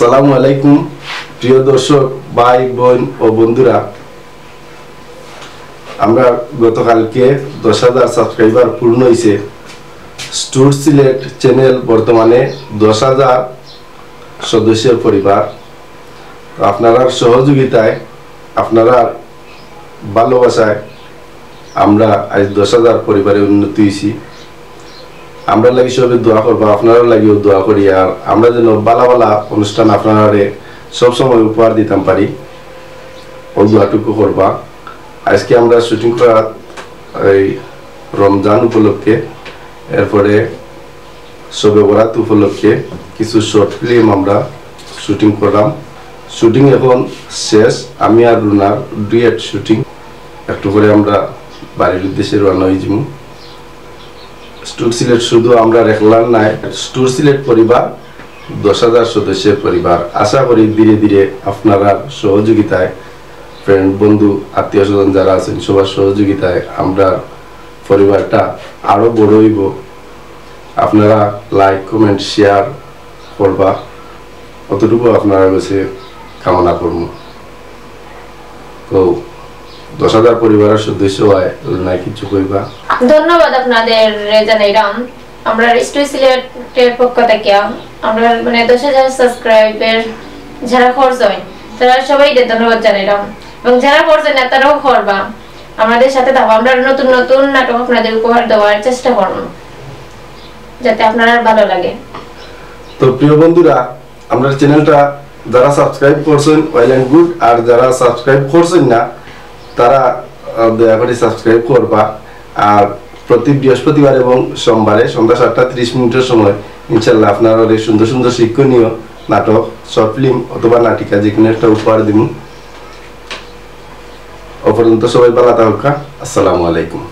আসসালামু আলাইকুম প্রিয় দর্শক ভাই বোন ও বন্ধুরা, আমরা গতকালকে 10,000 সাবস্ক্রাইবার পূর্ণ হয়েছে। স্টুর সিলেট চ্যানেল বর্তমানে 10,000 সদস্যের পরিবার। আপনার সহযোগিতায়, আপনারা ভালোবাসায় আমরা আজ 10,000 পরিবারে উন্নতি হয়েছি। আমরা লাগি সবে দোয়া করবো, আপনারা লাগিও দোয়া করি, আর আমরা যেন বালা বালা অনুষ্ঠান আপনারা সবসময় উপহার দিতাম পারি, ওই দোয়াটুকু করবা। আজকে আমরা শুটিং করা এই রমজান উপলক্ষে, এরপরে শবে বরাত উপলক্ষে কিছু শর্ট ফিল্ম আমরা শুটিং করলাম। শুটিং এখন শেষ, আমি আর রুনার ডুয়েট শুটিং। একটু করে আমরা বাড়ির উদ্দেশ্যে রওনা হয়ে যাব। স্টুর সিলেট শুধু আমরা রেখলাম নাই, স্টুর সিলেট পরিবার 10,000 সদস্যের পরিবার। আশা করি ধীরে ধীরে আপনারা সহযোগিতায়, ফ্রেন্ড বন্ধু আত্মীয় স্বজন যারা আছেন সবার সহযোগিতায় আমরা পরিবারটা আরো বড় হইব। আপনারা লাইক কমেন্ট শেয়ার করবা, অতটুকু আপনারা কাছে কামনা করব। তো 10,000 পরিবারের সদস্য হয় না কিছু কইবা। ধন্যবাদ আপনাদের জানাইলাম। আমরা স্টুর সিলেটের পক্ষ থেকে আমরা 10,000 সাবস্ক্রাইবার যারা খরচ হয় তারা সবাইকে ধন্যবাদ জানাইলাম, এবং যারা খরচ হয় না তারাও করবা, আমাদের সাথে থাকো। আমরা নতুন নতুন নাটক আপনাদের উপহার দেওয়ার চেষ্টা করব যাতে আপনার ভালো লাগে। তো প্রিয় বন্ধুরা, আমরা চ্যানেলটা যারা সাবস্ক্রাইব করছেন ওয়েল এন্ড গুড, আর যারা সাবস্ক্রাইব করছেন না তারা দয়া করে সাবস্ক্রাইব করবা। আর প্রতি বৃহস্পতিবার এবং সোমবারে সন্ধ্যা 7:30 সময় ইনশাল্লাহ আপনারা সুন্দর সুন্দর শিক্ষণীয় নাটক, শর্ট ফিল্ম অথবা নাটিকা যে কোনো একটা উপহার দিব। অপরন্ত সবাই ভালো থাকুক। আসসালামু আলাইকুম।